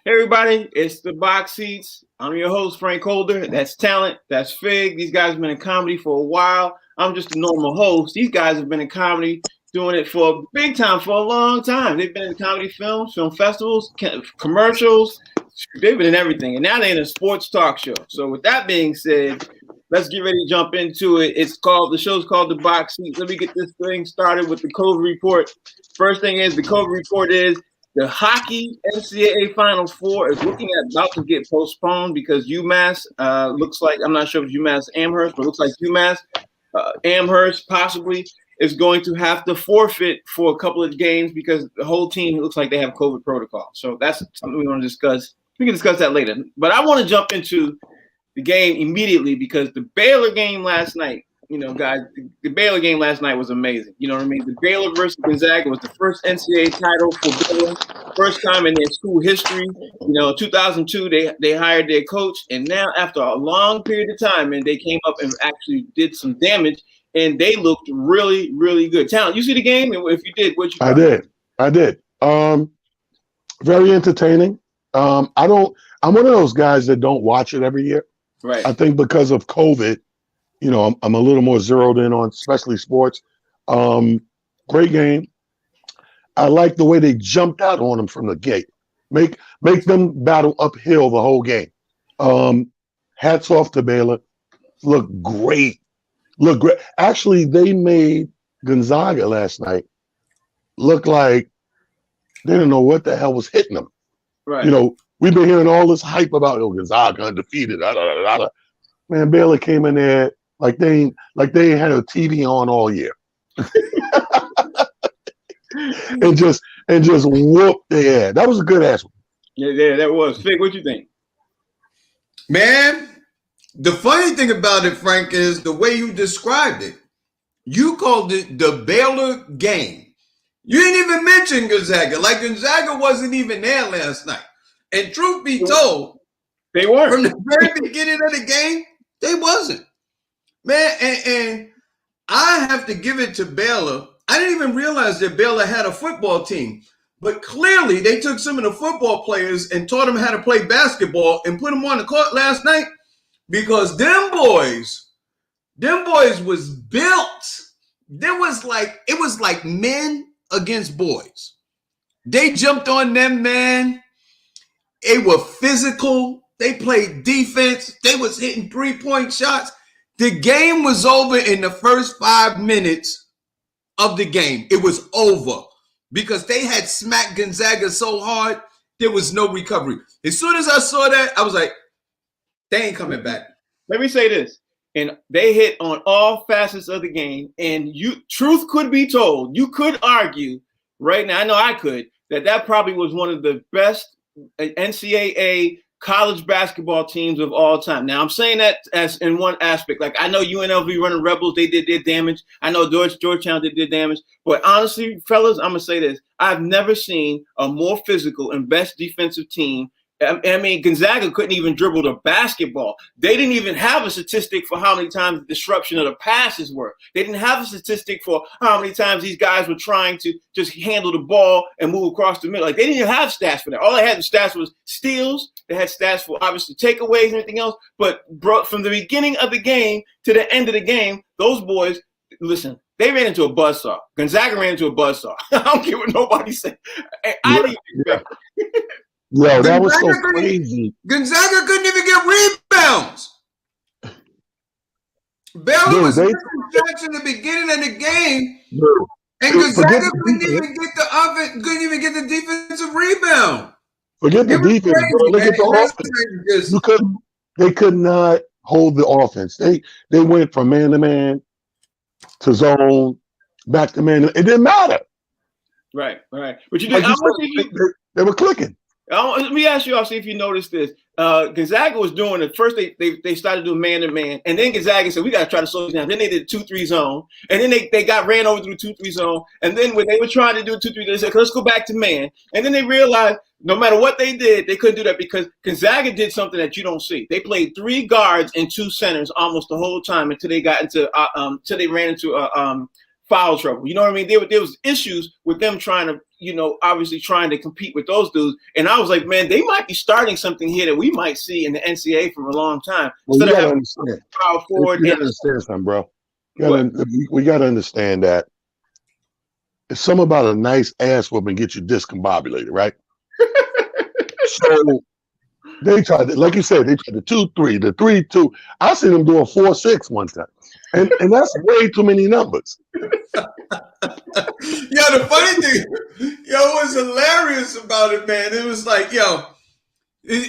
Hey everybody, it's the Box Seats. I'm your host, Frank Holder. That's Talent. That's Fig. These guys have been in comedy for a while. I'm just a normal host. These guys have been in comedy, doing it for big time, for a long time. They've been in comedy films, film festivals, commercials. They've been in everything. And now they're in a sports talk show. So with that being said, let's get ready to jump into it. The show's called The Box Seats. Let me get this thing started with the COVID report. First thing is, the COVID report is, the hockey NCAA Final Four is looking at about to get postponed because UMass looks like, I'm not sure if UMass Amherst, but it looks like UMass Amherst possibly is going to have to forfeit for a couple of games because the whole team looks like they have COVID protocol. So that's something we want to discuss. We can discuss that later. But I want to jump into the game immediately because the Baylor game last night, guys, the Baylor game last night was amazing. You know what I mean? The Baylor versus Gonzaga was the first NCAA title for Baylor, first time in their school history. 2002, they hired their coach, and now after a long period of time, and they came up and actually did some damage, and they looked really, really good. Talent, you see the game? And if you did, what you thought? I did. Very entertaining. I'm one of those guys that don't watch it every year. Right. I think because of COVID, I'm a little more zeroed in on especially sports. Great game. I like the way they jumped out on them from the gate. Make them battle uphill the whole game. Hats off to Baylor. Look great. Actually, they made Gonzaga last night look like they didn't know what the hell was hitting them. Right. We've been hearing all this hype about Gonzaga undefeated. Man, Baylor came in there like they ain't had a TV on all year, and just whooped their ass. That was a good ass one. Yeah, that was. Fig, what you think? Man, the funny thing about it, Frank, is the way you described it. You called it the Baylor game. You didn't even mention Gonzaga. Like Gonzaga wasn't even there last night. And truth be told, they weren't. From the very beginning of the game, they wasn't. Man, and I have to give it to Baylor. I didn't even realize that Baylor had a football team. But clearly, they took some of the football players and taught them how to play basketball and put them on the court last night because them boys was built. It was like men against boys. They jumped on them, man. They were physical. They played defense. They was hitting three-point shots. The game was over in the first 5 minutes of the game. It was over because they had smacked Gonzaga so hard, there was no recovery. As soon as I saw that, I was like, they ain't coming back. Let me say this. And they hit on all facets of the game. And truth could be told. You could argue right now, I know I could, that probably was one of the best NCAA college basketball teams of all time. Now, I'm saying that as in one aspect. Like, I know UNLV running Rebels, they did their damage. I know Georgetown did their damage. But honestly, fellas, I'm going to say this. I've never seen a more physical and best defensive team. I mean, Gonzaga couldn't even dribble the basketball. They didn't even have a statistic for how many times the disruption of the passes were. They didn't have a statistic for how many times these guys were trying to just handle the ball and move across the middle. Like, they didn't even have stats for that. All they had stats was steals. They had stats for, obviously, takeaways and everything else. But from the beginning of the game to the end of the game, those boys, listen, they ran into a buzzsaw. Gonzaga ran into a buzzsaw. I don't care what nobody said. I didn't expect it. Yo, that was so crazy. Gonzaga couldn't even get rebounds. Baylor was in the beginning of the game, and Gonzaga couldn't even get the defensive rebound. Forget the defense, bro. Look at the offense. They could not hold the offense. They went from man to man to zone, back to man. It didn't matter. Right. But you did. They were clicking. Let me ask you all, see if you noticed this. Gonzaga was doing it. First, they started doing man-to-man. And then Gonzaga said, we got to try to slow it down. Then they did 2-3 zone. And then they got ran over through 2-3 zone. And then when they were trying to do 2-3, they said, let's go back to man. And then they realized no matter what they did, they couldn't do that because Gonzaga did something that you don't see. They played 3 guards and 2 centers almost the whole time until they got into till they ran into foul trouble. You know what I mean? There was issues with them trying to, obviously trying to compete with those dudes. And I was like, man, they might be starting something here that we might see in the NCAA for a long time. Well, Instead you of gotta having understand. power forward. You gotta understand something, bro. We gotta understand that it's something about a nice ass whooping get you discombobulated, right? So they tried, like you said, they tried the 2-3, the 3-2. I seen them do a 4-6 one time. And that's way too many numbers. The funny thing, what's hilarious about it, man, it was like,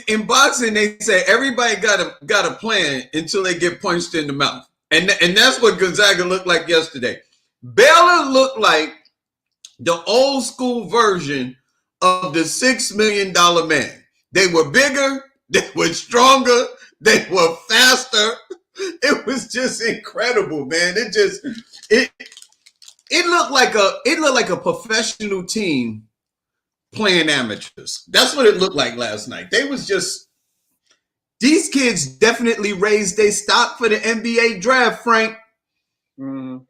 in boxing, they say everybody got a plan until they get punched in the mouth. And that's what Gonzaga looked like yesterday. Baylor looked like the old school version of the $6 million man. They were bigger, they were stronger, they were faster. It was just incredible, man. It looked like a professional team playing amateurs. That's what it looked like last night. These kids definitely raised their stock for the NBA draft, Frank. I'm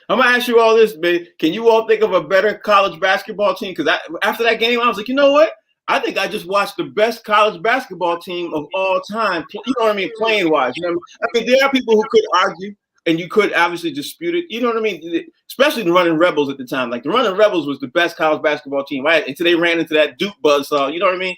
gonna ask you all this, babe. Can you all think of a better college basketball team? Because after that game, I was like, you know what? I think I just watched the best college basketball team of all time. You know what I mean? Playing wise, I mean, there are people who could argue, and you could obviously dispute it. You know what I mean? Especially the Running Rebels at the time. Like the Running Rebels was the best college basketball team, right? Until they ran into that Duke buzzsaw. You know what I mean?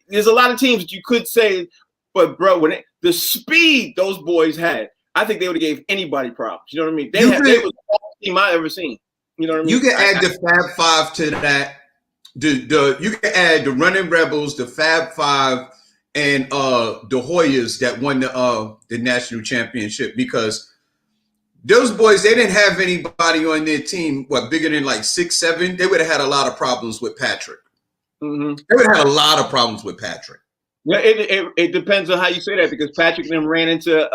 There's a lot of teams that you could say, but bro, the speed those boys had, I think they would have gave anybody problems. You know what I mean? They was the best team I ever seen. You know what I mean? You can add the Fab Five to that. You can add the Running Rebels, the Fab Five, and the Hoyas that won the national championship, because those boys, they didn't have anybody on their team bigger than like 6'7". They would have had a lot of problems with Patrick. Mm-hmm. They would have had a lot of problems with Patrick. Yeah, it depends on how you say that, because Patrick and them ran into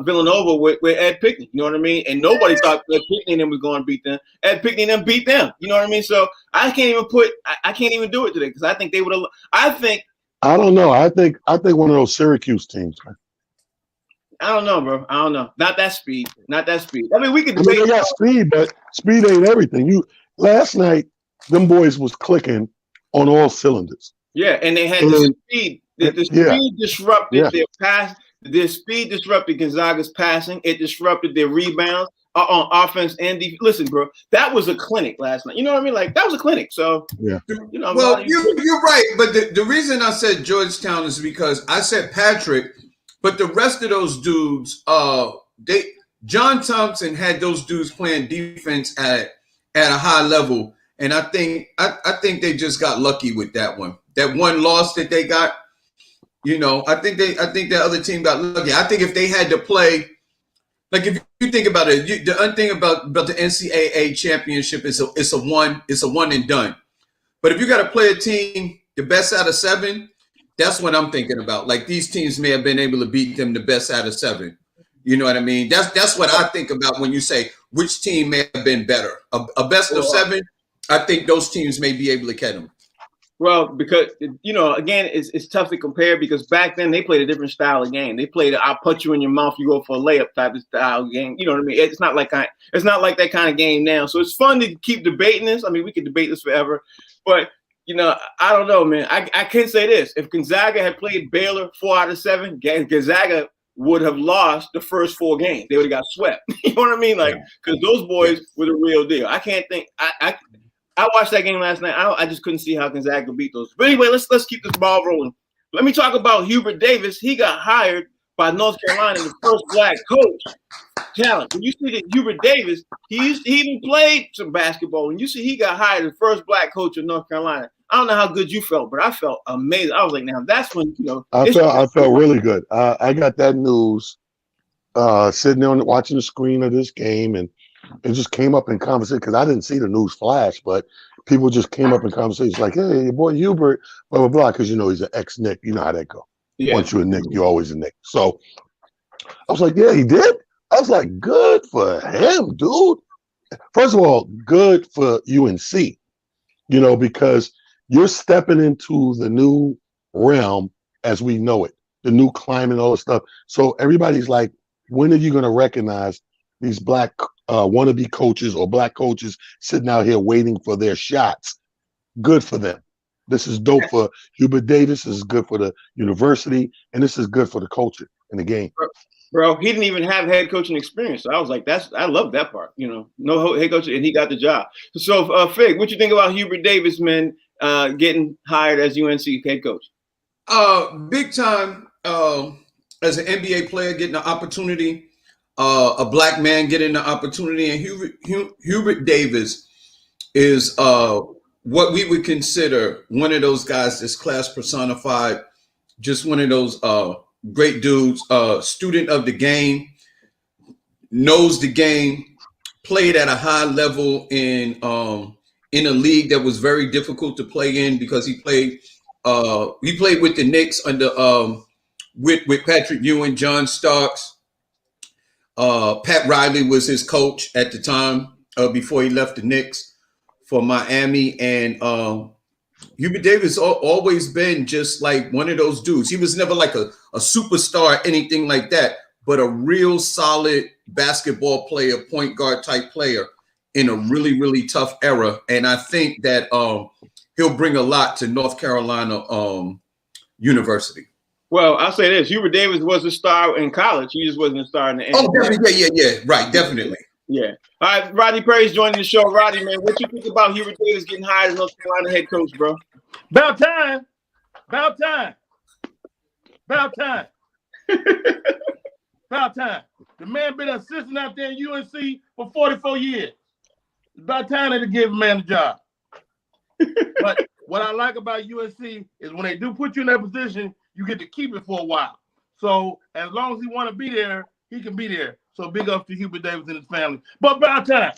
Villanova with Ed Pickney. You know what I mean? And nobody thought Ed Pickney and them was going to beat them. Ed Pickney and them beat them. You know what I mean? So I can't even do it today, because I think they would have. I don't know. I think one of those Syracuse teams, man. I don't know, bro. I don't know. Not that speed. I mean, we could debate. They got speed, but speed ain't everything. Last night, them boys was clicking on all cylinders. Yeah, and they had the speed. The speed disrupted their pass. Their speed disrupted Gonzaga's passing. It disrupted their rebounds on offense and defense. Listen, bro, that was a clinic last night. You know what I mean? Like, that was a clinic. So, yeah. Well, you're right. But the reason I said Georgetown is because I said Patrick, but the rest of those dudes, John Thompson had those dudes playing defense at a high level. And I think they just got lucky with that one. That one loss that they got, I think that other team got lucky. I think if they had to play, like if you think about it, the other thing about the NCAA championship is it's a one and done. But if you got to play a team, the best out of 7, that's what I'm thinking about. Like, these teams may have been able to beat them the best out of 7. You know what I mean? That's what I think about when you say which team may have been better. A best of 7, I think those teams may be able to catch them. Well, because, again, it's tough to compare, because back then they played a different style of game. They played I'll put you in your mouth, you go for a layup type of style game. You know what I mean? It's not like that kind of game now. So it's fun to keep debating this. I mean, we could debate this forever, but I don't know, man. I can say this: if Gonzaga had played Baylor 4 out of 7, Gonzaga would have lost the first 4 games. They would have got swept. You know what I mean? Like, because those boys were the real deal. I can't think. I watched that game last night. I just couldn't see how Gonzaga could beat those. But anyway, let's keep this ball rolling. Let me talk about Hubert Davis. He got hired by North Carolina, the first black coach. Talent. When you see that Hubert Davis, he even played some basketball. When you see he got hired, the first black coach of North Carolina. I don't know how good you felt, but I felt amazing. I was like, now that's when I felt really good. I got that news sitting there watching the screen of this game, and it just came up in conversation, because I didn't see the news flash, but people just came up in conversations like, hey, your boy Hubert, blah, blah, blah, because he's an ex-Knick. You know how that go. Yeah. Once you're a Knick, you're always a Knick. So I was like, yeah, he did? I was like, good for him, dude. First of all, good for UNC, because you're stepping into the new realm as we know it, the new climate, all the stuff. So everybody's like, when are you going to recognize these black wannabe coaches or black coaches sitting out here waiting for their shots. Good for them. This is dope for Hubert Davis. This is good for the university, and this is good for the culture in the game. Bro, he didn't even have head coaching experience. So I was like, I love that part. No head coach, and he got the job. So, Fig, what you think about Hubert Davis, man, getting hired as UNC head coach? Big time. As an NBA player, getting the opportunity, a black man getting the opportunity, and Hubert Davis is what we would consider one of those guys that's class personified, just one of those great dudes, student of the game, knows the game, played at a high level in a league that was very difficult to play in because he played with the Knicks under with Patrick Ewing, John Starks. Pat Riley was his coach at the time before he left the Knicks for Miami, and Hubert Davis always been just like one of those dudes. He was never like a superstar, anything like that, but a real solid basketball player, point guard type player in a really, really tough era. And I think that he'll bring a lot to North Carolina University. Well, I'll say this: Hubert Davis was a star in college. He just wasn't a star in the NBA. Oh, definitely, yeah, right, definitely. Yeah. All right, Rodney Perry's joining the show. Rodney, man, what you think about Hubert Davis getting hired as North Carolina head coach, bro? About time. About time. About time. About time. The man been an assistant out there in UNC for 44 years. It's about time to give a man a job. But what I like about UNC is when they do put you in that position, you get to keep it for a while. So as long as he want to be there, he can be there. So big up to Hubert Davis and his family. But about time.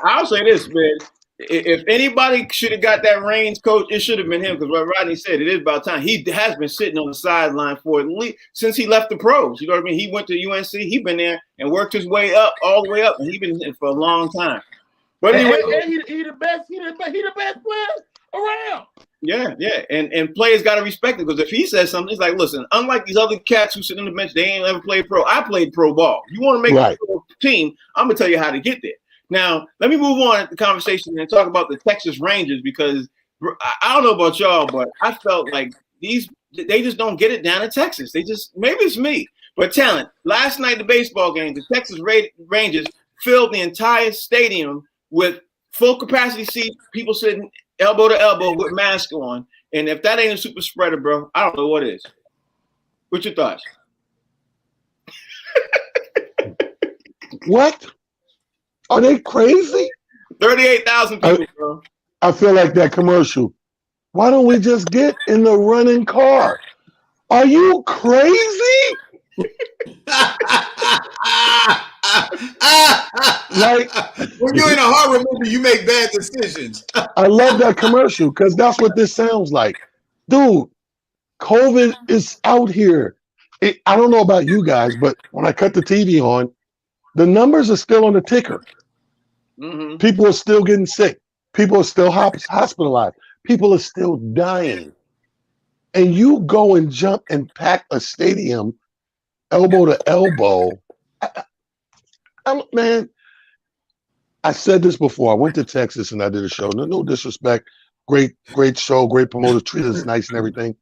I'll say this, man. If anybody should have got that reins, coach, it should have been him, because what Rodney said, it is about time. He has been sitting on the sideline for at least since he left the pros. You know what I mean? He went to UNC. He been there and worked his way up, all the way up, and he been there for a long time. But anyway, he the best. He the best player around. Yeah, and players got to respect it, because if he says something, it's like, listen, unlike these other cats who sit on the bench, they ain't ever played pro. I played pro ball. You want to make a pro team, I'm gonna tell you how to get there. Now, let me move on to the conversation and talk about the Texas Rangers, because I don't know about y'all, but I felt like they just don't get it down in Texas. Maybe it's me, but talent. Last night, the baseball game, the Texas Rangers filled the entire stadium with full capacity seats, people sitting elbow to elbow with masks on. And if that ain't a super spreader, bro, I don't know what is. What's your thoughts? What? Are they crazy? 38,000 people, bro. I feel like that commercial. Why don't we just get in the running car? Are you crazy? Like, when you're in a horror movie, you make bad decisions. I love that commercial because that's what this sounds like. Dude, COVID is out here. I don't know about you guys, but when I cut the TV on, the numbers are still on the ticker. Mm-hmm. People are still getting sick. People are still hospitalized. People are still dying. And you go and jump and pack a stadium elbow to elbow. Man, I said this before. I went to Texas and I did a show. No disrespect. Great show, great promoter, treated us nice and everything.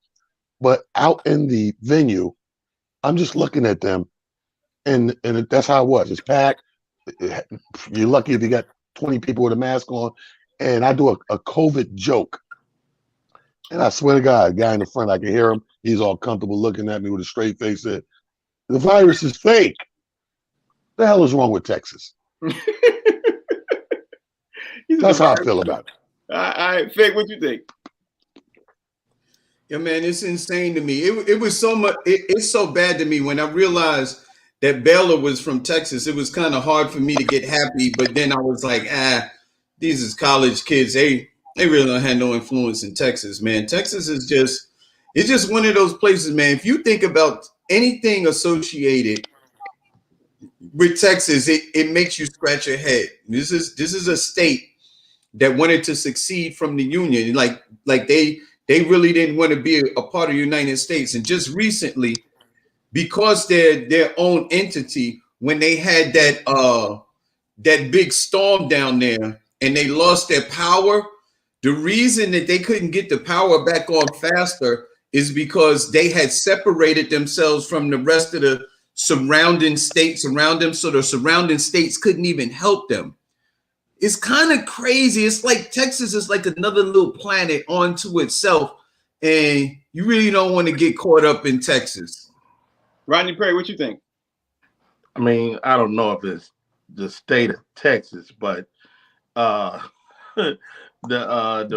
But out in the venue, I'm just looking at them, and that's how it was. It's packed. You're lucky if you got 20 people with a mask on. And I do a COVID joke. And I swear to God, the guy in the front, I can hear him. He's all comfortable looking at me with a straight face. Said, "The virus is fake." The hell is wrong with Texas? That's how I feel about it. All right, Fig, what you think? Yeah, man, it's insane to me. It was so much. It's so bad to me when I realized that Baylor was from Texas. It was kind of hard for me to get happy, but then I was like, these is college kids. They really don't have no influence in Texas, man. Texas is just one of those places, man. If you think about anything associated with Texas, it makes you scratch your head. This is a state that wanted to succeed from the Union. Like they really didn't want to be a part of the United States. And just recently, because they're their own entity, when they had that that big storm down there and they lost their power, the reason that they couldn't get the power back on faster is because they had separated themselves from the rest of the surrounding states around them, so the surrounding states couldn't even help them. It's kind of crazy. It's like Texas is like another little planet onto itself, and you really don't want to get caught up in Texas. Rodney Perry, what you think? I mean, I don't know if it's the state of Texas, but the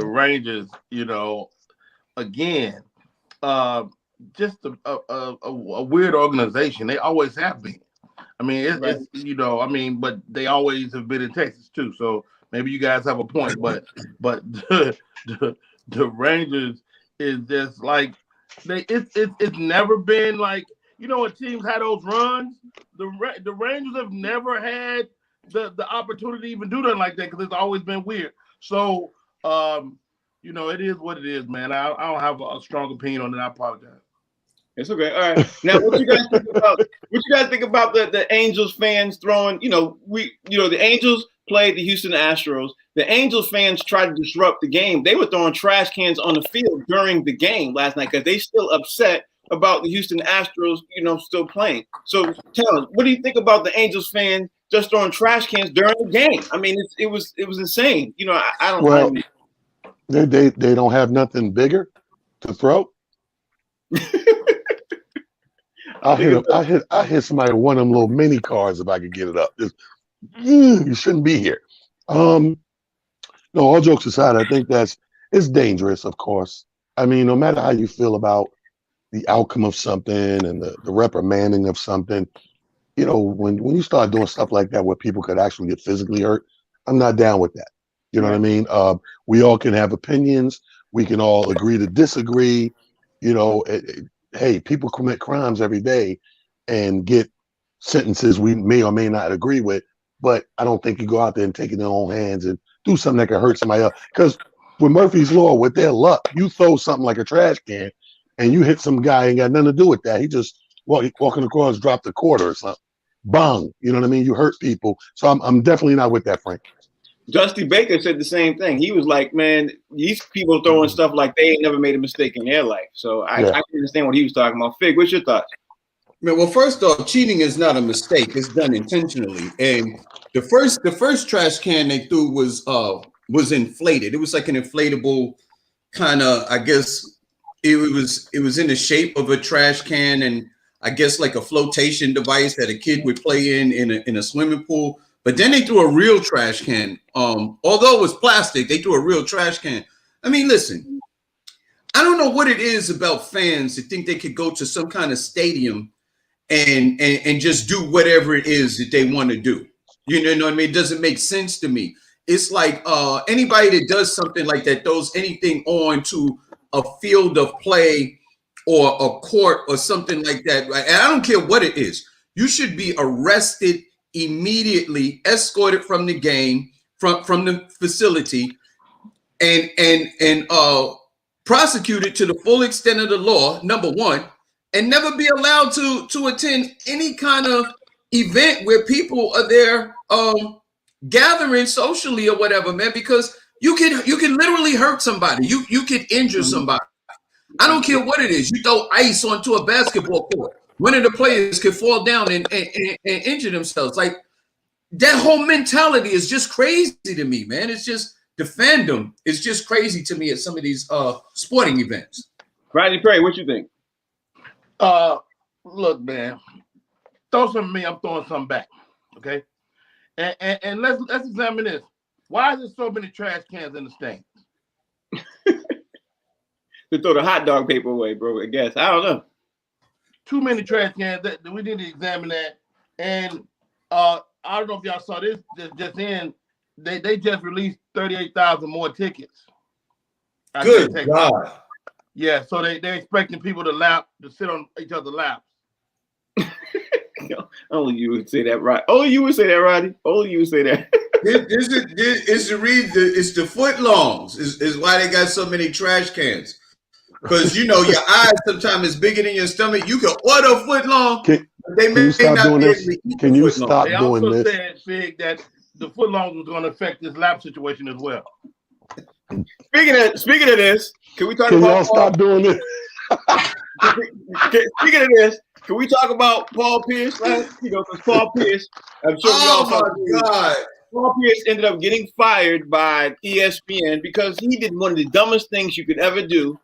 Rangers, you know, again, just a weird organization. They always have been. I mean, it's you know, I mean, but they always have been in Texas too. So maybe you guys have a point, but the Rangers is just like it's never been like, you know, when teams had those runs, the Rangers have never had the opportunity to even do nothing like that because it's always been weird. So you know, it is what it is, man. I don't have a strong opinion on it. I apologize. It's okay. All right. Now, what you guys think about the Angels fans throwing? You know, the Angels played the Houston Astros. The Angels fans tried to disrupt the game. They were throwing trash cans on the field during the game last night because they still upset about the Houston Astros, you know, still playing. So, tell us, what do you think about the Angels fans just throwing trash cans during the game? I mean, it was insane. You know, I don't. Well, they don't have nothing bigger to throw. I hit somebody with one of them little mini cars if I could get it up. Just, you shouldn't be here. No, all jokes aside, I think it's dangerous, of course. I mean, no matter how you feel about the outcome of something and the reprimanding of something, you know, when you start doing stuff like that where people could actually get physically hurt, I'm not down with that. You know what I mean? We all can have opinions. We can all agree to disagree. You know, hey, people commit crimes every day and get sentences we may or may not agree with, but I don't think you go out there and take it in your own hands and do something that can hurt somebody else. Because with Murphy's Law, with their luck, you throw something like a trash can and you hit some guy, ain't got nothing to do with that. He just walking across, dropped a quarter or something. Bang. You know what I mean? You hurt people. So I'm definitely not with that, Frank. Dusty Baker said the same thing. He was like, man, these people throwing stuff like they ain't never made a mistake in their life. So I can understand what he was talking about. Fig, what's your thoughts? Man, well, first off, cheating is not a mistake. It's done intentionally. And the first trash can they threw was inflated. It was like an inflatable kind of, I guess it was in the shape of a trash can, and I guess like a flotation device that a kid would play in a swimming pool. But then they threw a real trash can. Although it was plastic, they threw a real trash can. I mean, listen, I don't know what it is about fans that think they could go to some kind of stadium and just do whatever it is that they want to do. You know what I mean? It doesn't make sense to me. It's like anybody that does something like that, throws anything on to a field of play or a court or something like that. Right? And I don't care what it is. You should be arrested immediately, escorted from the game, from the facility, and prosecuted to the full extent of the law, number one, and never be allowed to attend any kind of event where people are there gathering socially or whatever, man, because you can literally hurt somebody. You can injure somebody. I don't care what it is. You throw ice onto a basketball court. One of the players could fall down and injure themselves. Like, that whole mentality is just crazy to me, man. It's just the fandom is just crazy to me at some of these sporting events. Rodney Perry, what you think? Look, man, throw something at me, I'm throwing something back. Okay, and let's examine this. Why is there so many trash cans in the stands? To throw the hot dog paper away, bro. I guess I don't know. Too many trash cans. That we need to examine that. And I don't know if y'all saw this just in. They just released 38,000 more tickets. Good God. Yeah, so they're expecting people to sit on each other's laps. Only you would say that, right? Only you would say that, Roddy. Only you would say that. It's the foot longs is why they got so many trash cans. Because you know your eyes sometimes is bigger than your stomach. You can order a foot long. Can you stop doing this? Can you stop doing this? They also said, Fig, the footlongs was going to affect this lap situation as well. Speaking of this, can we talk Can about y'all stop doing this? Speaking of this, can we talk about Paul Pierce? Because Paul Pierce, I'm sure we all saw. Oh my God! Paul Pierce ended up getting fired by ESPN because he did one of the dumbest things you could ever do.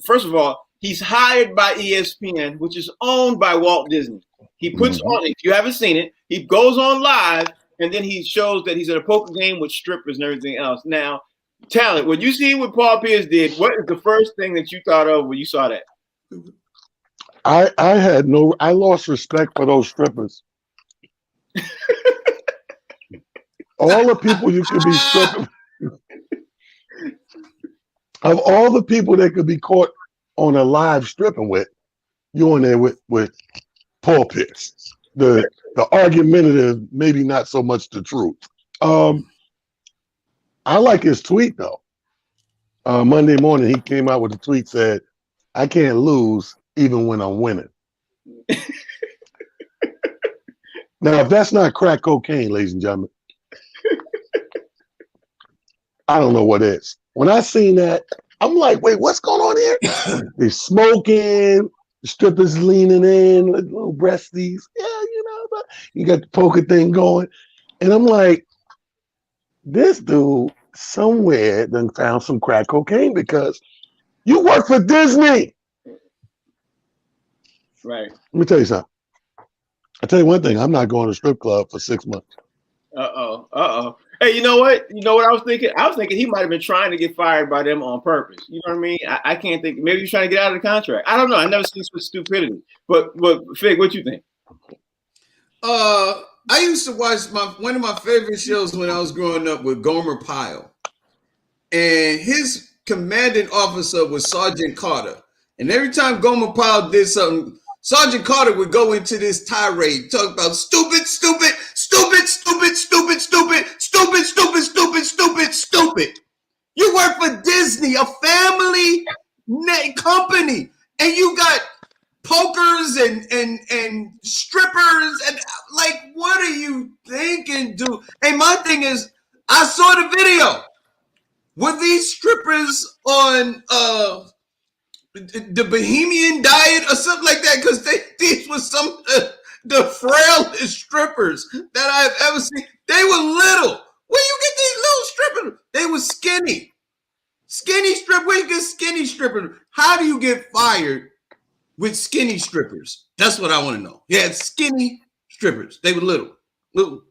First of all, he's hired by ESPN, which is owned by Walt Disney. He puts on, if you haven't seen it, he goes on live and then he shows that he's at a poker game with strippers and everything else. Now, Talent, when you see what Paul Pierce did, what is the first thing that you thought of when you saw that? I lost respect for those strippers. All the people you could be stripping, of all the people that could be caught on a live stripping with, you on there with Paul Pierce. The argumentative, maybe not so much the truth. I like his tweet though. Monday morning he came out with a tweet said, "I can't lose even when I'm winning." Now, if that's not crack cocaine, ladies and gentlemen, I don't know what is. When I seen that, I'm like, wait, what's going on here? They smoking, the strippers leaning in, little breasties. Yeah, but you got the poker thing going. And I'm like, this dude somewhere done found some crack cocaine because you work for Disney. Right. Let me tell you something. I'll tell you one thing. I'm not going to a strip club for 6 months. Uh-oh. Hey, you know what? You know what I was thinking? I was thinking he might have been trying to get fired by them on purpose. You know what I mean? I can't think. Maybe he's trying to get out of the contract. I don't know. I never seen such stupidity. But Fig, what you think? I used to watch one of my favorite shows when I was growing up with Gomer Pyle. And his commanding officer was Sergeant Carter. And every time Gomer Pyle did something, Sergeant Carter would go into this tirade, talk about stupid. You work for Disney, a family company, and you got pokers and strippers, and like, what are you thinking, dude? Hey, my thing is, I saw the video. Were these strippers on the Bohemian diet or something like that? Because these were some of the frailest strippers that I've ever seen. They were little. Where you get these little strippers? They were skinny. Skinny strip. Where you get skinny strippers? How do you get fired with skinny strippers? That's what I want to know. Yeah, skinny strippers. They were little. Okay.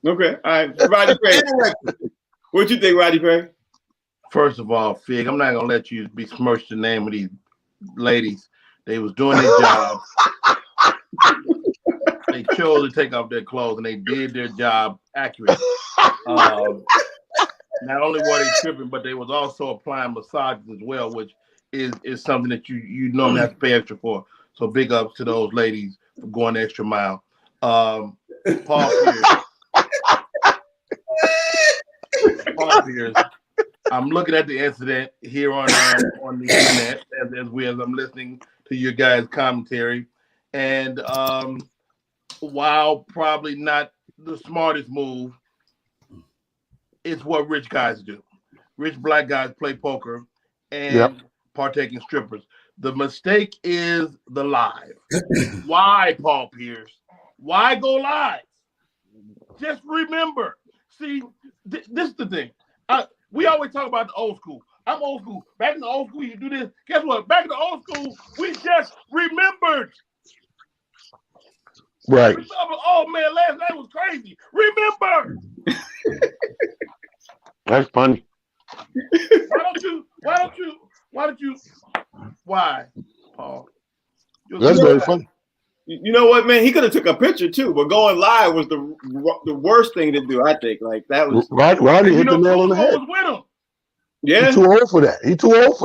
All right. Roddy Perry. What you think, Roddy Perry? First of all, Fig, I'm not gonna let you besmirch the name of these ladies. They was doing their job. They chose to take off their clothes and they did their job accurately. Not only were they stripping, but they was also applying massages as well, which is something that you normally have to pay extra for. So big ups to those ladies for going the extra mile. Paul Pierce. I'm looking at the incident here on the internet as I'm listening to your guys' commentary, and while probably not the smartest move, it's what rich guys do. Rich black guys play poker and partake in strippers. The mistake is the live. Why, Paul Pierce? Why go live? Just remember. See, this is the thing. We always talk about the old school. I'm old school. Back in the old school, you do this. Guess what? Back in the old school, we just remembered. Right. Oh man, last night was crazy. Remember. That's funny. Why, Paul? That's very funny. You know what, man? He could have took a picture too, but going live was the worst thing to do. I think that was Roddy hit the nail on the head. Was with him. Yeah, he's too old for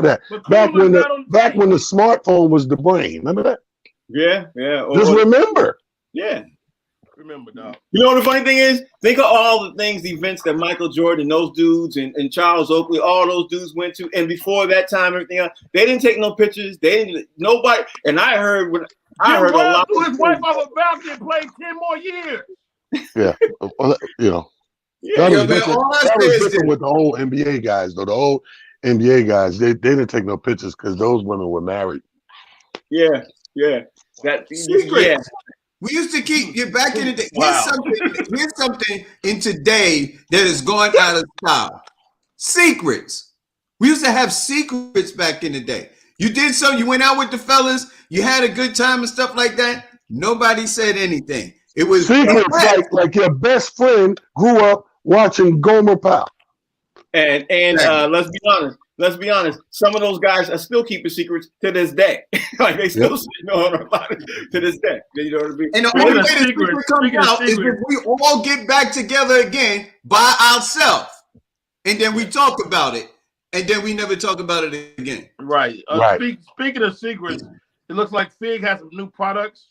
that. Back when the smartphone was the brain. Remember that? Yeah. Just remember. Yeah. Remember, dog. You know what the funny thing is? Think of all the events that Michael Jordan, those dudes, and Charles Oakley, all those dudes went to, and before that time, everything else, they didn't take no pictures. Nobody. And I heard a lot. His wife off a balcony and played 10 more years. Yeah, you know. Yeah, That was man, different. all I That say was is different this. with the old NBA guys, though. The old NBA guys, they didn't take no pictures because those women were married. yeah. That yeah. Secrets. We used to keep you back in the day. Wow. Here's something in today that is going out of style. Secrets. We used to have secrets back in the day. You did something, you went out with the fellas, you had a good time and stuff like that. Nobody said anything. It was Secrets like your best friend grew up watching Gomer Pyle. And let's be honest. Some of those guys are still keeping secrets to this day. Like they still know a lot to this day. You know what I mean? And the Speaking only of way the secrets, secret comes speaking of out is if secrets. we all get back together again by ourselves. And then we talk about it. And then we never talk about it again. Right. Right. Speaking of secrets, it looks like Fig has some new products.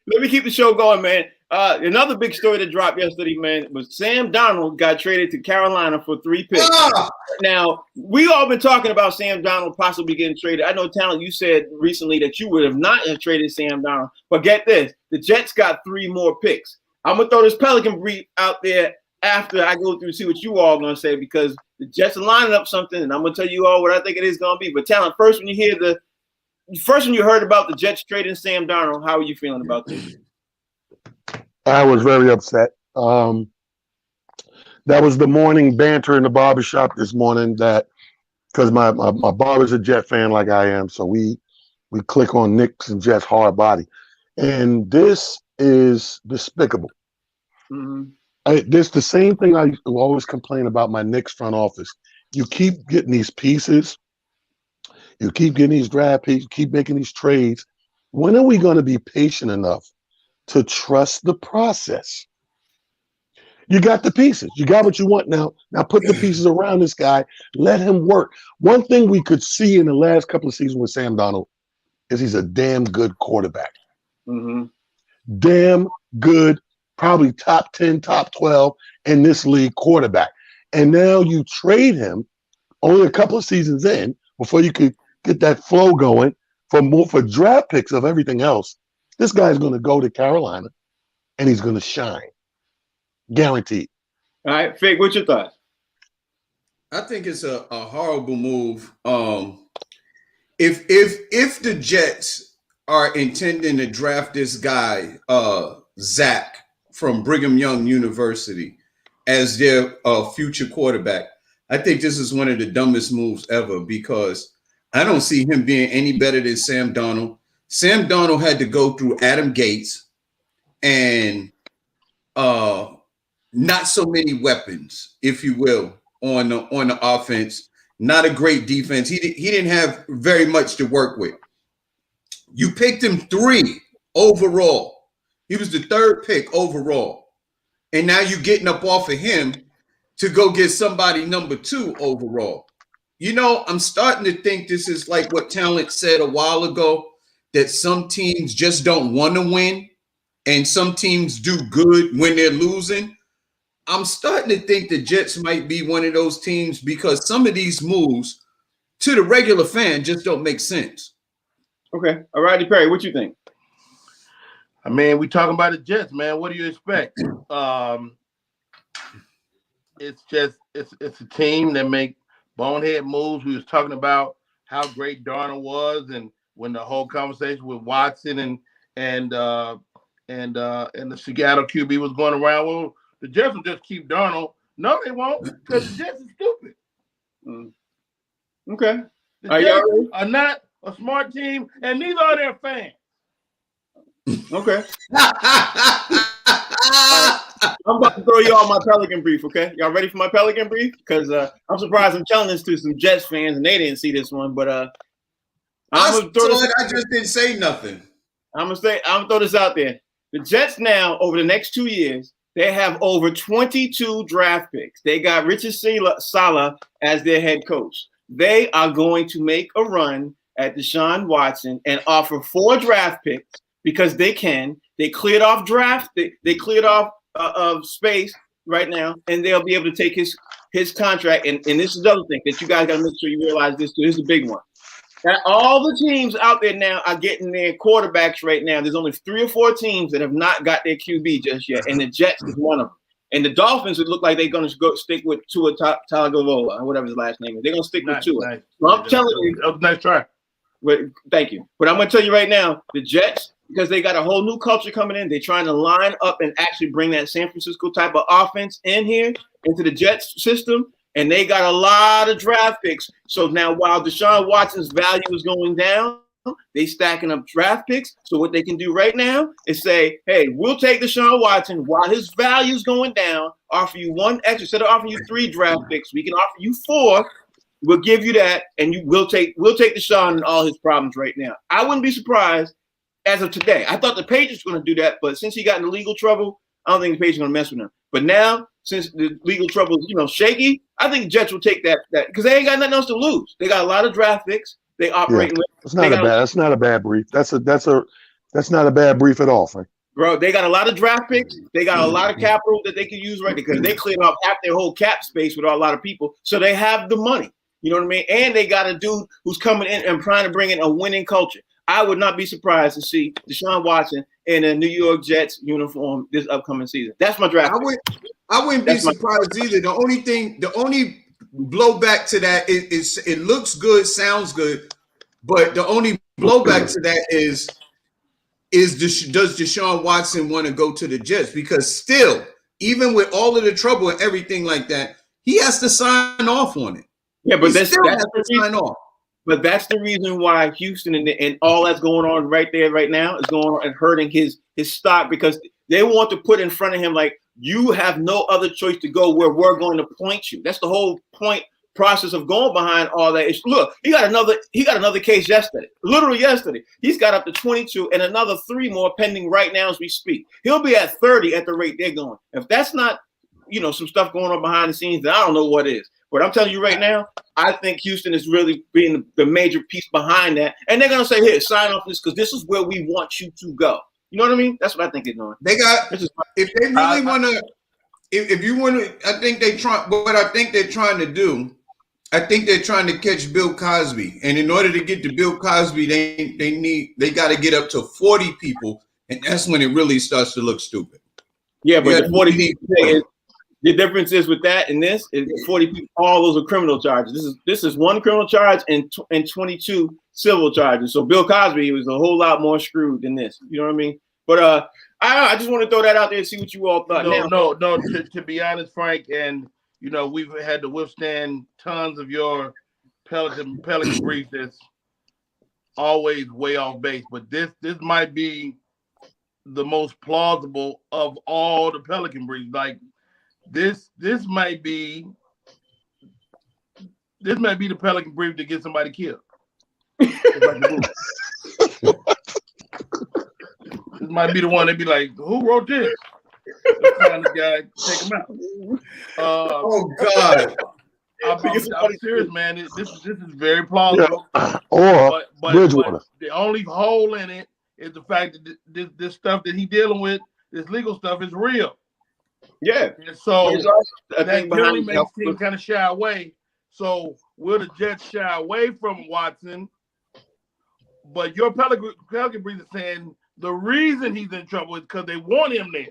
Let me keep the show going, man. Another big story that dropped yesterday, man, was Sam Darnold got traded to Carolina for 3 picks. Now, we all been talking about Sam Darnold possibly getting traded. I know, Talent, you said recently that you would have not have traded Sam Darnold. But get this, the Jets got 3 more picks. I'm going to throw this Pelican brief out there after I go through and see what you all going to say, because the Jets are lining up something, and I'm going to tell you all what I think it is going to be. But Talent, first when you heard about the Jets trading Sam Darnold, how are you feeling about this? I was very upset. That was the morning banter in the barbershop this morning, that because my barber's a Jet fan like I am, so we click on Knicks and Jets hard body. And this is despicable. Mm-hmm. This the same thing I always complain about my Knicks front office. You keep getting these pieces, you keep getting these draft picks, you keep making these trades. When are we going to be patient enough to trust the process? You got the pieces. You got what you want now. Now put the pieces around this guy. Let him work. One thing we could see in the last couple of seasons with Sam Darnold is he's a damn good quarterback. Mm-hmm. Damn good, probably top 10, top 12 in this league quarterback. And now you trade him only a couple of seasons in before you could get that flow going for draft picks of everything else. This guy's going to go to Carolina and he's going to shine. Guaranteed. All right, Fig, what's your thoughts? I think it's a horrible move. If the Jets are intending to draft this guy, Zach from Brigham Young University, as their future quarterback, I think this is one of the dumbest moves ever, because I don't see him being any better than Sam Darnold. Sam Darnold had to go through Adam Gates and not so many weapons, if you will, on the offense. Not a great defense. He didn't have very much to work with. You picked him 3 overall. He was the 3rd pick overall. And now you're getting up off of him to go get somebody number 2 overall. You know, I'm starting to think this is like what Talent said a while ago, that some teams just don't want to win and some teams do good when they're losing. I'm starting to think the Jets might be one of those teams, because some of these moves to the regular fan just don't make sense. Okay. All righty, Perry, what you think? I mean, we talking about the Jets, man. What do you expect? It's a team that make bonehead moves. We was talking about how great Darnold was, and when the whole conversation with Watson and the Seattle QB was going around, well, the Jets will just keep Darnold. No, they won't, because the Jets are stupid. Okay. The Jets are not a smart team, and neither are their fans. Okay. I'm about to throw you all my Pelican brief, okay? Y'all ready for my Pelican brief? Because I'm surprised I'm telling this to some Jets fans, and they didn't see this one, but I just didn't say nothing. I'm gonna throw this out there. The Jets now, over the next 2 years, they have over 22 draft picks. They got Richard Saleh as their head coach. They are going to make a run at Deshaun Watson and offer 4 draft picks because they can. They cleared off draft. They cleared off of space right now, and they'll be able to take his his contract, and this is the other thing that you guys got to make sure you realize this too. This is a big one. That all the teams out there now are getting their quarterbacks right now. There's only 3 or 4 teams that have not got their QB just yet, and the Jets is one of them. And the Dolphins, it look like they're going to go stick with Tua Tagovailoa, or whatever his last name is. They're going to stick with Tua. Nice. So I'm telling you. That was a nice try. Thank you. But I'm going to tell you right now, the Jets, because they got a whole new culture coming in, they're trying to line up and actually bring that San Francisco type of offense in here into the Jets system. And they got a lot of draft picks. So now while Deshaun Watson's value is going down, they stacking up draft picks. So what they can do right now is say, hey, we'll take Deshaun Watson while his value is going down, offer you 1 extra. Instead of offering you 3 draft picks, we can offer you 4. We'll give you that, and we'll take Deshaun and all his problems right now. I wouldn't be surprised as of today. I thought the Patriots were going to do that, but since he got into legal trouble, I don't think the Patriots are going to mess with him. But now, since the legal trouble is, shaky, I think the Jets will take that because they ain't got nothing else to lose. They got a lot of draft picks. They operate. Yeah, that's not a bad brief. That's not a bad brief at all, Frank. Bro, they got a lot of draft picks. They got a lot of capital that they can use right because they cleared off half their whole cap space with a lot of people. So they have the money. You know what I mean? And they got a dude who's coming in and trying to bring in a winning culture. I would not be surprised to see Deshaun Watson in a New York Jets uniform this upcoming season. That's my draft. I wouldn't be surprised either. The only blowback to that is it looks good, sounds good, but the only blowback to that is does Deshaun Watson want to go to the Jets? Because still, even with all of the trouble and everything like that, he has to sign off on it. Yeah, but that's sign off. But that's the reason why Houston and all that's going on right there right now is going on and hurting his stock because they want to put in front of him like you have no other choice to go where we're going to point you. That's the whole process of going behind all that. Look, he got another case yesterday, literally yesterday. He's got up to 22 and another 3 more pending right now as we speak. He'll be at 30 at the rate they're going. If that's not, some stuff going on behind the scenes, then I don't know what is. But I'm telling you right now, I think Houston is really being the major piece behind that. And they're going to say, here, sign off this because this is where we want you to go. You know what I mean? That's what I think they're doing. They got, if they really want to, if you want to, I think they're trying to do, I think they're trying to catch Bill Cosby. And in order to get to Bill Cosby, they got to get up to 40 people. And that's when it really starts to look stupid. Yeah, but the 40 people the difference is with that and this is 40 people, all those are criminal charges. This is 1 criminal charge and 22 civil charges. So Bill Cosby was a whole lot more screwed than this. You know what I mean? But I just want to throw that out there and see what you all thought. No. To be honest, Frank, and we've had to withstand tons of your Pelican briefs that's always way off base. But this might be the most plausible of all the Pelican briefs. Like this might be the Pelican brief to get somebody killed. This might be the one they'd be like, who wrote this? Find the guy, take him out. Oh God. I'm serious, man. This is very plausible. Yeah. Or Bridgewater. But the only hole in it is the fact that this stuff that he's dealing with, this legal stuff, is real. Yeah. And so that really makes teams kind of shy away. So will the Jets shy away from Watson? But your Pelican brief is saying the reason he's in trouble is because they want him there.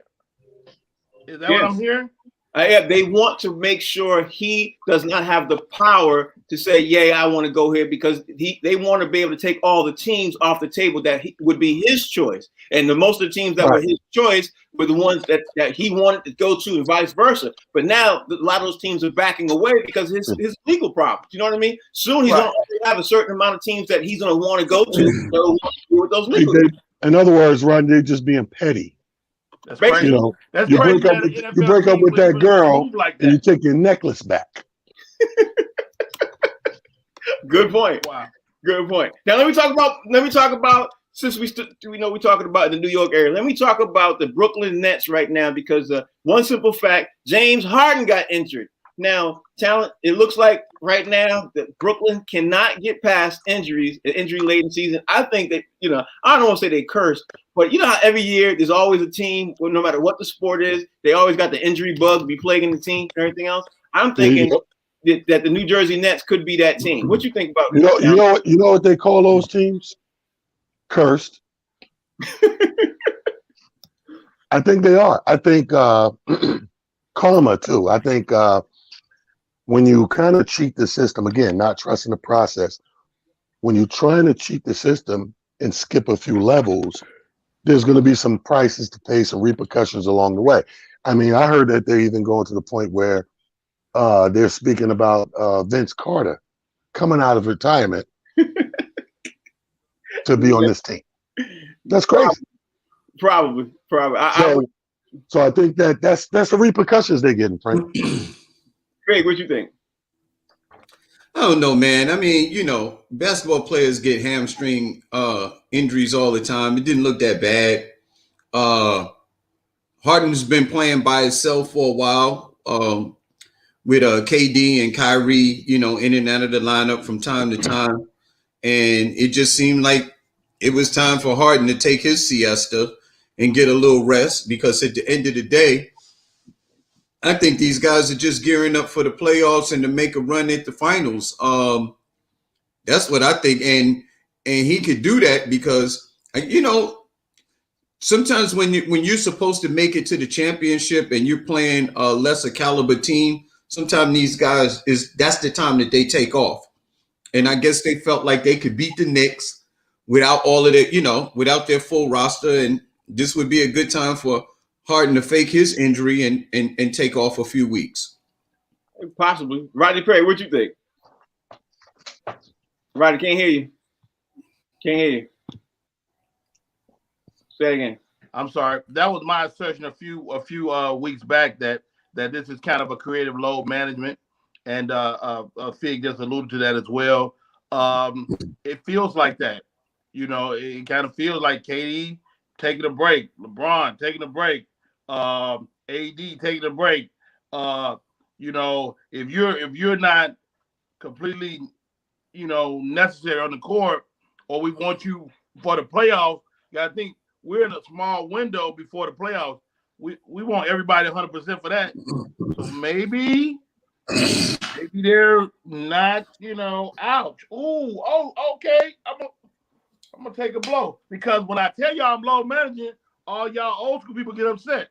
Is that what I'm hearing? Yeah, they want to make sure he does not have the power to say, yeah, I want to go here because they want to be able to take all the teams off the table that would be his choice. And most of the teams that were his choice were the ones that he wanted to go to and vice versa. But now a lot of those teams are backing away because his legal problems. You know what I mean? Soon he's going to have a certain amount of teams that he's going to want to go to. So with those legal. In other words, Ron, they're just being petty. That's crazy. That's you break up with that girl and you take your necklace back. Good point. Wow. Good point. Now let me talk about since we talking about the New York area. Let me talk about the Brooklyn Nets right now because one simple fact: James Harden got injured. Now, talent. It looks like right now that Brooklyn cannot get past injury laden season. I think that I don't want to say they cursed, but you know how every year there's always a team, no matter what the sport is, they always got the injury bug be plaguing the team and everything else. I'm thinking that the New Jersey Nets could be that team. What you think about? You know what they call those teams? Cursed. I think they are. I think karma too. I think when you kind of cheat the system, again, not trusting the process, when you're trying to cheat the system and skip a few levels, there's going to be some prices to pay, some repercussions along the way. I mean, I heard that they're even going to the point where they're speaking about Vince Carter coming out of retirement to be on this team. That's crazy. Probably. So I think that's the repercussions they're getting, Frank. Greg, what you think? I don't know, man. I mean, basketball players get hamstring injuries all the time. It didn't look that bad. Harden's been playing by himself for a while with KD and Kyrie, in and out of the lineup from time to time. And it just seemed like it was time for Harden to take his siesta and get a little rest, because at the end of the day, I think these guys are just gearing up for the playoffs and to make a run at the finals. That's what I think. And he could do that because, sometimes when you're supposed to make it to the championship and you're playing a lesser caliber team, sometimes these guys that's the time that they take off. And I guess they felt like they could beat the Knicks without all of their, without their full roster. And this would be a good time for Harden to fake his injury and take off a few weeks. Possibly. Rodney Perry, what you think? Rodney, can't hear you. Can't hear you. Say it again. I'm sorry. That was my assertion a few weeks back that this is kind of a creative load management, and Fig just alluded to that as well. It feels like that. It kind of feels like KD taking a break, LeBron taking a break, AD taking a break. If you're not completely, necessary on the court, or we want you for the playoffs, you gotta think we're in a small window before the playoffs. We want everybody 100% for that. So maybe they're not, ouch. Okay. I'm gonna take a blow, because when I tell y'all I'm low managing, all y'all old school people get upset.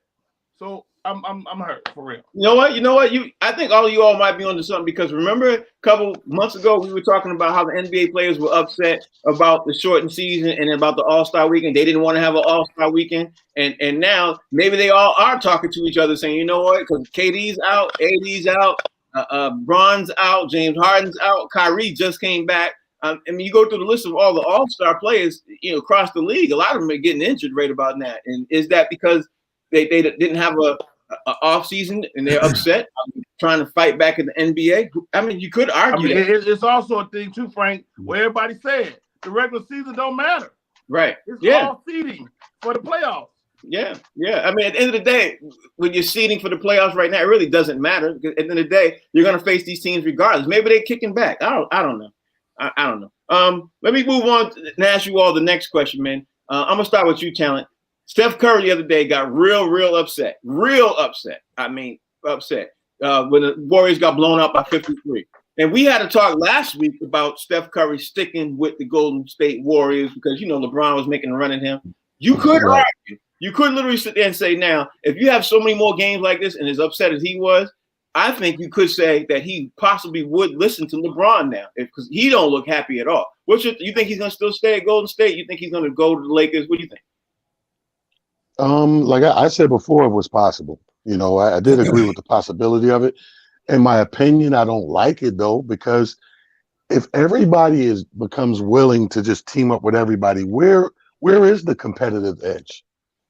So I'm hurt for real. You know what? I think all of you all might be onto something, because remember a couple months ago we were talking about how the NBA players were upset about the shortened season and about the All-Star weekend. They didn't want to have an All-Star weekend, and now maybe they all are talking to each other, saying, you know what? Because KD's out, AD's out, Bron's out, James Harden's out, Kyrie just came back. You go through the list of all the All-Star players, across the league. A lot of them are getting injured right about that. And is that because they didn't have a off season and they're upset, trying to fight back in the NBA? I mean, you could argue that. It's also a thing too, Frank, where everybody said the regular season don't matter. Right. It's all seeding for the playoffs. Yeah. I mean, at the end of the day, when you're seeding for the playoffs right now, it really doesn't matter. Because at the end of the day, you're going to face these teams regardless. Maybe they're kicking back. I don't know. I don't know. Let me move on and ask you all the next question, man. I'm going to start with you, Talent. Steph Curry the other day got real upset. I mean, upset when the Warriors got blown up by 53. And we had a talk last week about Steph Curry sticking with the Golden State Warriors because, LeBron was making a run at him. You could argue. You could literally sit there and say, now, if you have so many more games like this and as upset as he was, I think you could say that he possibly would listen to LeBron now, because he don't look happy at all. You think he's going to still stay at Golden State? You think he's going to go to the Lakers? What do you think? Like I said before, it was possible. I did agree with the possibility of it. In my opinion, I don't like it though, because if everybody becomes willing to just team up with everybody, where is the competitive edge?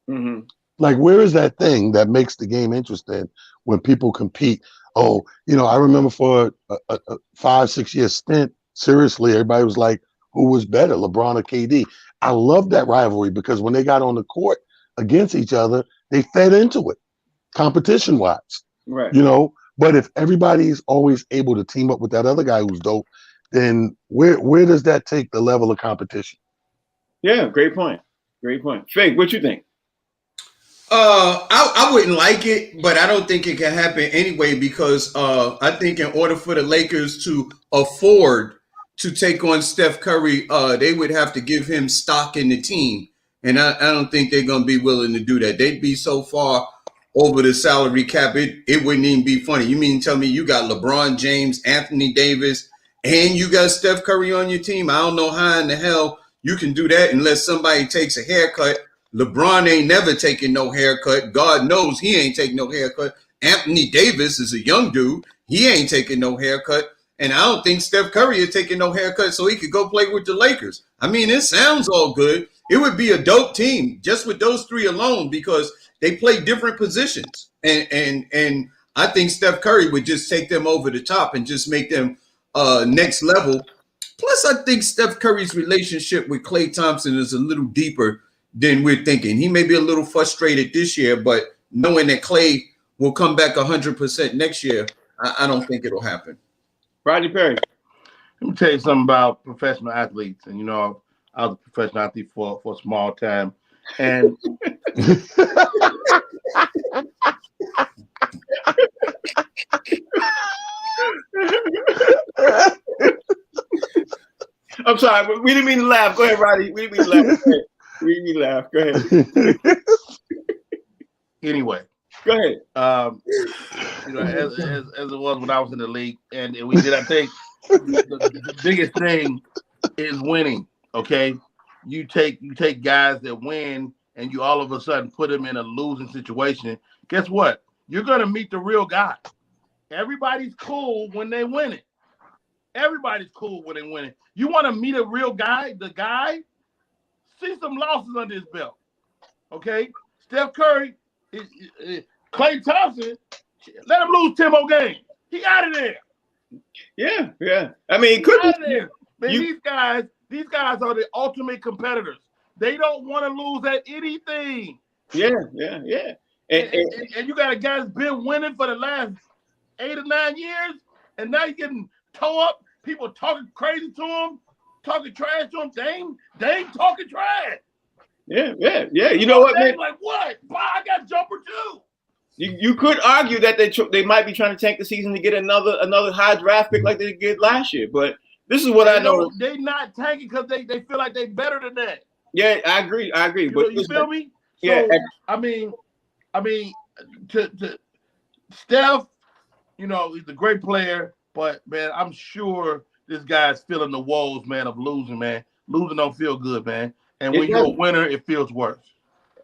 Mm-hmm. Like, where is that thing that makes the game interesting when people compete? Oh, I remember for a 5-6 year stint, seriously, everybody was like, who was better, LeBron or KD? I love that rivalry, because when they got on the court against each other, they fed into it, competition-wise. Right. But if everybody's always able to team up with that other guy who's dope, then where does that take the level of competition? Yeah, great point. Fig, what you think? I wouldn't like it, but I don't think it can happen anyway because I think in order for the Lakers to afford to take on Steph Curry, they would have to give him stock in the team, and I don't think they're going to be willing to do that. They'd be so far over the salary cap, it wouldn't even be funny. You mean tell me you got LeBron James, Anthony Davis, and you got Steph Curry on your team? I don't know how in the hell you can do that unless somebody takes a haircut. LeBron ain't never taking no haircut. God knows he ain't taking no haircut. Anthony Davis is a young dude. He ain't taking no haircut. And I don't think Steph Curry is taking no haircut so he could go play with the Lakers. I mean, it sounds all good. It would be a dope team just with those three alone because they play different positions. And I think Steph Curry would just take them over the top and just make them next level. Plus, I think Steph Curry's relationship with Klay Thompson is a little deeper than we're thinking. He may be a little frustrated this year, but knowing that Klay will come back 100% next year, I don't think it'll happen. Rodney Perry. Let me tell you something about professional athletes. And, I was a professional athlete for a small time. And I'm sorry, but we didn't mean to laugh. Go ahead, Rodney. We didn't mean to laugh. We didn't mean to laugh. Go ahead. Anyway. Go ahead. As it was when I was in the league, and we did. I think the biggest thing is winning. Okay, you take guys that win, and you all of a sudden put them in a losing situation. Guess what? You're gonna meet the real guy. Everybody's cool when they win it. Everybody's cool when they win it. You want to meet a real guy? The guy see some losses under his belt. Okay, Steph Curry. Klay Thompson, let him lose 10 more games. He out of there. Yeah. I mean, he could out of there. Man, these guys are the ultimate competitors. They don't want to lose at anything. Yeah. And you got a guy that's been winning for the last 8 or 9 years, and now he's getting tore up. People talking crazy to him, talking trash to him. They ain't talking trash. Yeah. You know what, man? Like what? I got jumper too. You could argue that they might be trying to tank the season to get another high draft pick like they did last year. But this is what I know. They not tanking because they feel like they better than that. Yeah, I agree. But you feel me? So, yeah. I mean, to Steph, he's a great player, but man, I'm sure this guy's feeling the woes, man, of losing, man. Losing don't feel good, man. And when you're a winner, it feels worse.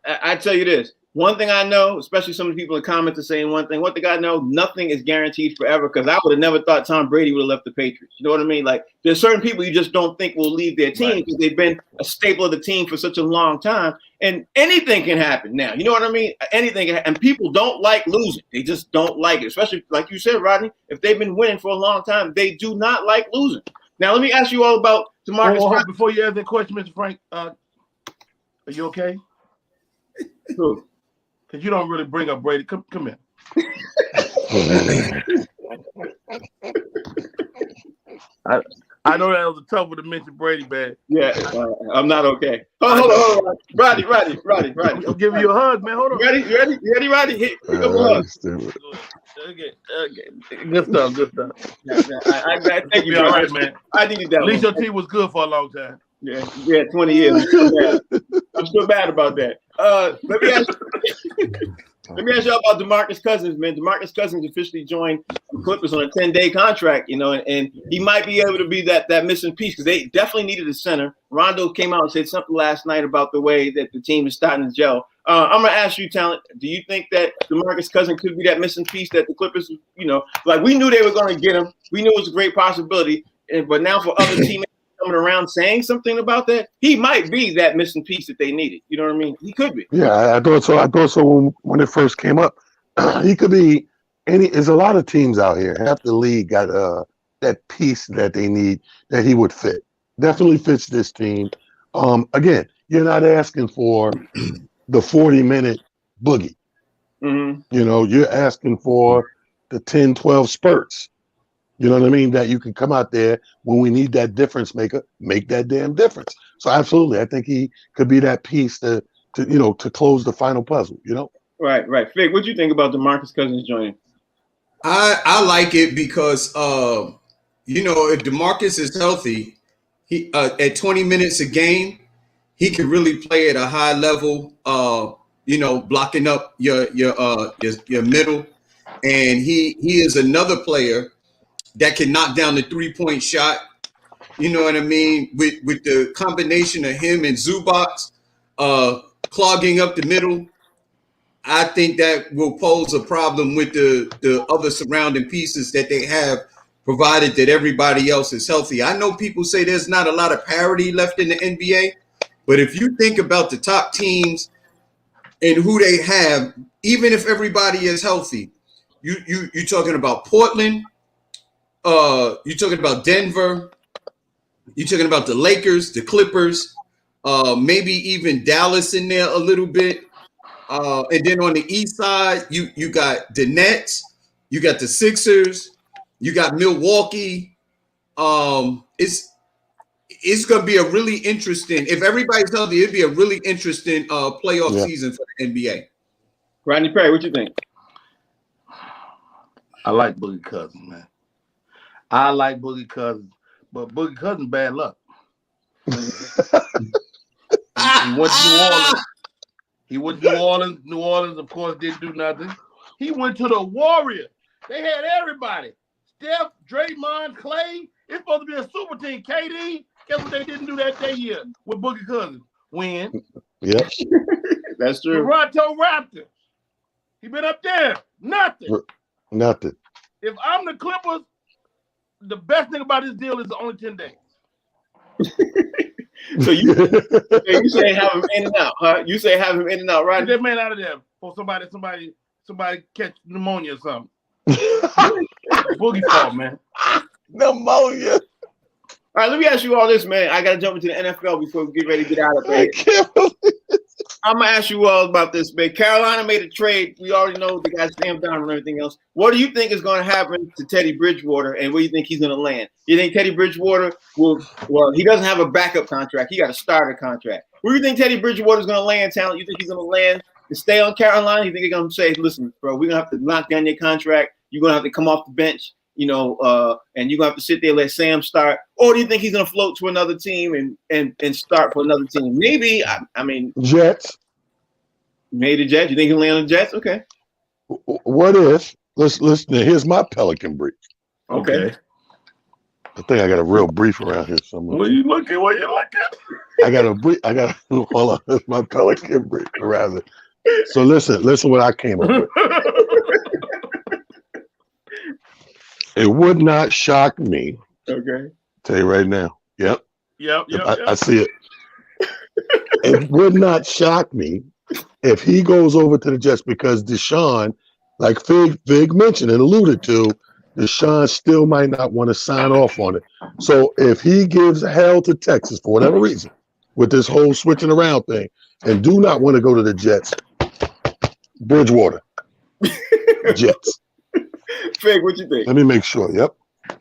I tell you this. One thing I know, especially some of the people in the comments are saying one thing. One thing I know, nothing is guaranteed forever because I would have never thought Tom Brady would have left the Patriots. You know what I mean? Like, there's certain people you just don't think will leave their team because they've been a staple of the team for such a long time. And anything can happen now. You know what I mean? Anything can happen. And people don't like losing. They just don't like it. Especially, like you said, Rodney, if they've been winning for a long time, they do not like losing. Now, let me ask you all about DeMarcus. Before you ask that question, Mr. Frank, are you okay? Who? Because you don't really bring up Brady. Come here. I know that was a tough one to mention Brady, man. Yeah, I'm not okay. Hold on. Rodney. I'm giving you a hug, man. Hold on. You ready, Rodney? Hit a hug. Okay. Good stuff. I thank you, all right, man. I needed that. At least your team was good for a long time. Yeah, 20 years. I'm still mad about that. Let me ask y'all about DeMarcus Cousins, man. DeMarcus Cousins officially joined the Clippers on a 10-day contract, and he might be able to be that missing piece because they definitely needed a center. Rondo came out and said something last night about the way that the team is starting to gel. I'm going to ask you, Talent, do you think that DeMarcus Cousins could be that missing piece that the Clippers, like we knew they were going to get him. We knew it was a great possibility, but now for other teammates coming around saying something about that, he might be that missing piece that they needed. You know what I mean? He could be. Yeah, I thought so when it first came up. He could be there's a lot of teams out here. Half the league got that piece that they need that he would fit. Definitely fits this team. Again, you're not asking for the 40-minute boogie. Mm-hmm. You're asking for the 10, 12 spurts. You know what I mean? That you can come out there when we need that difference maker, make that damn difference. So absolutely, I think he could be that piece to close the final puzzle. Right. Fig, what do you think about DeMarcus Cousins joining? I like it because if DeMarcus is healthy, he at 20 minutes a game, he can really play at a high level. Blocking up your middle, and he is another player that can knock down the 3-point shot. You know what I mean? With the combination of him and Zubac clogging up the middle, I think that will pose a problem with the other surrounding pieces that they have, provided that everybody else is healthy. I know people say there's not a lot of parity left in the NBA, but if you think about the top teams and who they have, even if everybody is healthy, you're talking about Portland, you're talking about Denver, you're talking about the Lakers, the Clippers, maybe even Dallas in there a little bit. And then on the east side, you got the Nets, you got the Sixers, you got Milwaukee. It's going to be a really interesting. If everybody's healthy, it'd be a really interesting playoff season for the NBA. Rodney Perry, what you think? I like Boogie Cousins, man. I like Boogie Cousins, but Boogie Cousins bad luck. He went to New Orleans. He went to New Orleans. New Orleans, of course, didn't do nothing. He went to the Warriors. They had everybody. Steph, Draymond, Clay. It's supposed to be a super team. KD. Guess what they didn't do that year with Boogie Cousins? Win. Yep. That's true. Toronto Raptors. He been up there. Nothing. If I'm the Clippers, the best thing about this deal is only 10 days. So you say have him in and out, huh? You say have him in and out, right? Get that man out of there for somebody catch pneumonia or something. Boogie fault, man. Pneumonia. All right, let me ask you all this, man. I got to jump into the NFL before we get ready to get out of here. I'm going to ask you all about this, man. Carolina made a trade. We already know they got Sam Darnold and everything else. What do you think is going to happen to Teddy Bridgewater, and where do you think he's going to land? You think Teddy Bridgewater he doesn't have a backup contract. He got a starter contract. Where do you think Teddy Bridgewater is going to land, Talent? You think he's going to land and stay on Carolina? You think they're going to say, listen, bro, we're going to have to knock down your contract. You're going to have to come off the bench. And you're going to have to sit there and let Sam start? Or do you think he's going to float to another team and start for another team? Maybe, I mean. Jets. Maybe the Jets. You think he'll land on the Jets? Okay. What if, listen, here's my Pelican brief. Okay. I think I got a real brief around here somewhere. What you looking? I got a brief. Hold on. Here's my Pelican brief around it. So listen what I came up with. It would not shock me. Okay. Tell you right now. Yep. I see it. It would not shock me if he goes over to the Jets, because Deshaun, like Fig mentioned and alluded to, Deshaun still might not want to sign off on it. So if he gives hell to Texas for whatever reason with this whole switching around thing and do not want to go to the Jets, Bridgewater. Jets. Fig, what you think? Let me make sure. Yep.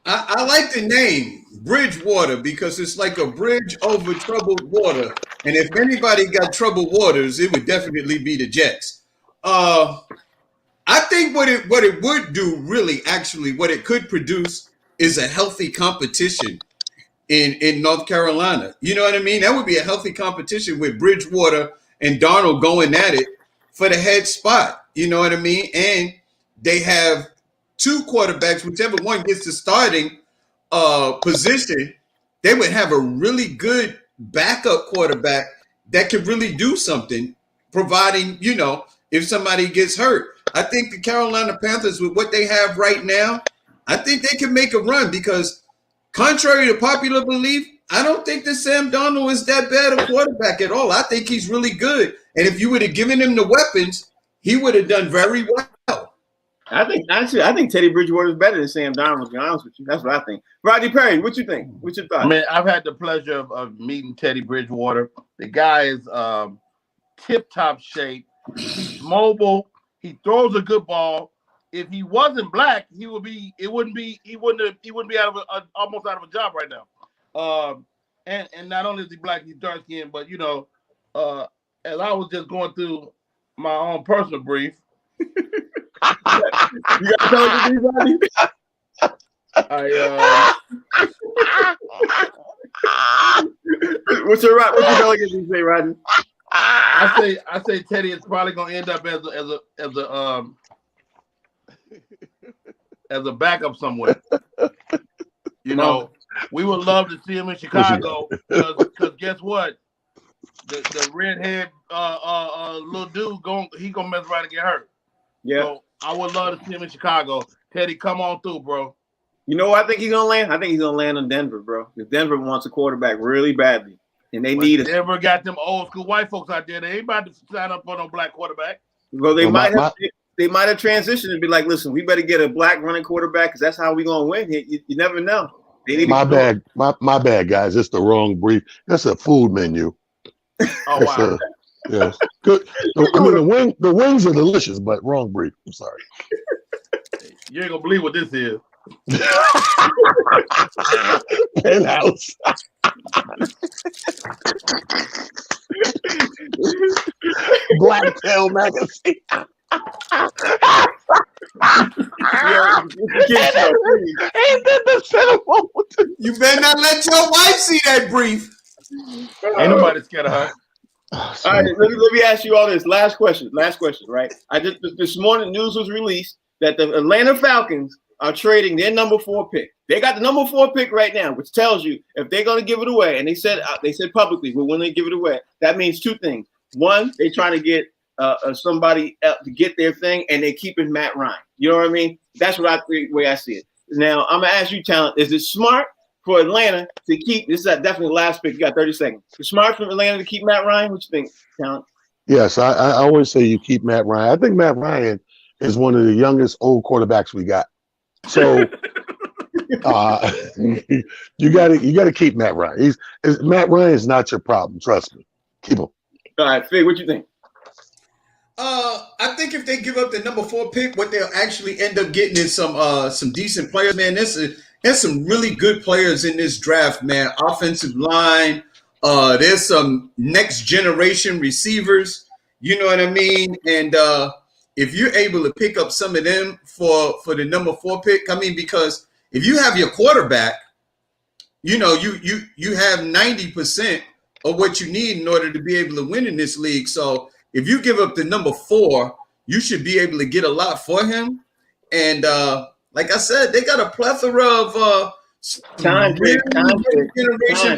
I like the name Bridgewater because it's like a bridge over troubled water. And if anybody got troubled waters, it would definitely be the Jets. I think what it would do, really, actually, what it could produce is a healthy competition in North Carolina. You know what I mean? That would be a healthy competition with Bridgewater and Darnold going at it for the head spot. You know what I mean? And they have two quarterbacks, whichever one gets the starting position, they would have a really good backup quarterback that could really do something, providing, if somebody gets hurt. I think the Carolina Panthers, with what they have right now, I think they can make a run because, contrary to popular belief, I don't think that Sam Darnold is that bad a quarterback at all. I think he's really good. And if you would have given him the weapons, he would have done very well. I think Teddy Bridgewater is better than Sam Darnold, to be honest with you. That's what I think. Rodney Perry, what you think? What's your thought? Man, I've had the pleasure of meeting Teddy Bridgewater. The guy is tip-top shape. He's mobile. He throws a good ball. If he wasn't black, he wouldn't be almost out of a job right now. And not only is he black, he's dark skinned, but as I was just going through my own personal brief. You got to tell us anybody? What's your delegacy say, Rodney? I say Teddy is probably gonna end up as a backup somewhere. You know, we would love to see him in Chicago because guess what? The redhead little dude gonna mess around and get hurt. Yeah. So I would love to see him in Chicago. Teddy, come on through, bro. You know what I think he's gonna land? I think he's gonna land in Denver, bro. Because Denver wants a quarterback really badly, and they need it. Denver got them old school white folks out there. They ain't about to sign up for no black quarterback. Well, they might have transitioned and be like, listen, we better get a black running quarterback because that's how we gonna win. You never know. My bad, guys. It's the wrong brief. That's a food menu. Oh wow. Yes. Good. I mean, the wings are delicious, but wrong brief. I'm sorry. You ain't gonna believe what this is. Penthouse. Blacktail magazine. You better not let your wife see that brief. Ain't nobody scared of her. All right, let me ask you all this. Last question, right? This morning news was released that the Atlanta Falcons are trading their number 4 pick. They got the number 4 pick right now, which tells you if they're going to give it away, and they said publicly, well, when they give it away, that means 2 things. One, they're trying to get somebody else to get their thing, and they're keeping Matt Ryan. You know what I mean? That's the way I see it. Now, I'm going to ask you, Talent, is it smart for Atlanta to keep – this is definitely the last pick. You got 30 seconds. Is it smart for Atlanta to keep Matt Ryan? What you think, Talent? Yes, I always say you keep Matt Ryan. I think Matt Ryan is one of the youngest old quarterbacks we got. So you gotta keep Matt Ryan. Matt Ryan is not your problem. Trust me. Keep him. All right, Fig, what you think? I think if they give up the number 4 pick, what they'll actually end up getting is some decent players. Man, there's some really good players in this draft, man. Offensive line. There's some next generation receivers. You know what I mean? And if you're able to pick up some of them for the number 4 pick, I mean, because if you have your quarterback, you know, you have 90% of what you need in order to be able to win in this league. So if you give up the number 4, you should be able to get a lot for him. And like I said, they got a plethora of generation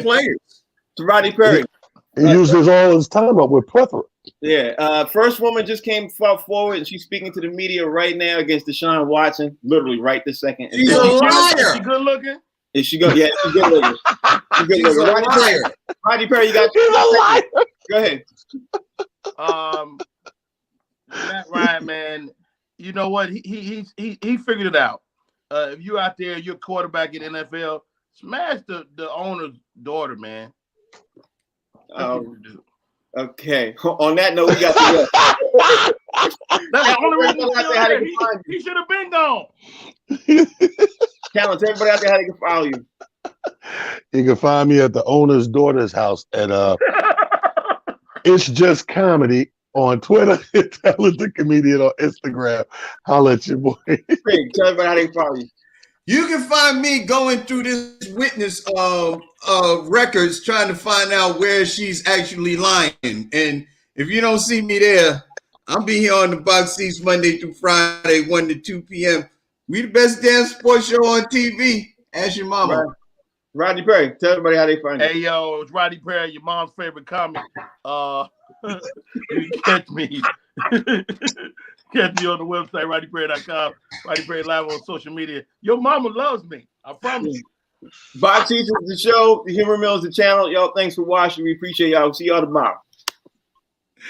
players. To Rodney Perry. He uses all his time up with plethora. Yeah. First woman just came forward, and she's speaking to the media right now against Deshaun Watson, literally right this second. She's a liar. Is she good looking? Is she good? Yeah, she's good looking. She's a liar. Rodney Perry, you got She's a liar. Go ahead. Matt Ryan, man, you know what? He figured it out. If you out there, you're a quarterback in NFL, smash the owner's daughter, man. Okay. On that note, we got to That's the only reason he should have been gone. Talent, everybody out there, how they can follow you. You can find me at the owner's daughter's house at It's Just Comedy on Twitter. Talent the Comedian on Instagram. Holla at your boy. Hey, tell everybody how they can follow you. You can find me going through this witness records trying to find out where she's actually lying. And if you don't see me there, I'll be here on the box seats Monday through Friday, 1 to 2 p.m. We the best damn sports show on TV. Ask your mama. Right. Rodney Perry, tell everybody how they find you. Hey, yo, it's Rodney Perry, your mom's favorite comic. You can catch me. Catch me on the website, RodneyPerry.com. Rodney Perry Live on social media. Your mama loves me. I promise you. Box Seats is the show. The Humor Mill is the channel. Y'all, thanks for watching. We appreciate y'all. See y'all tomorrow.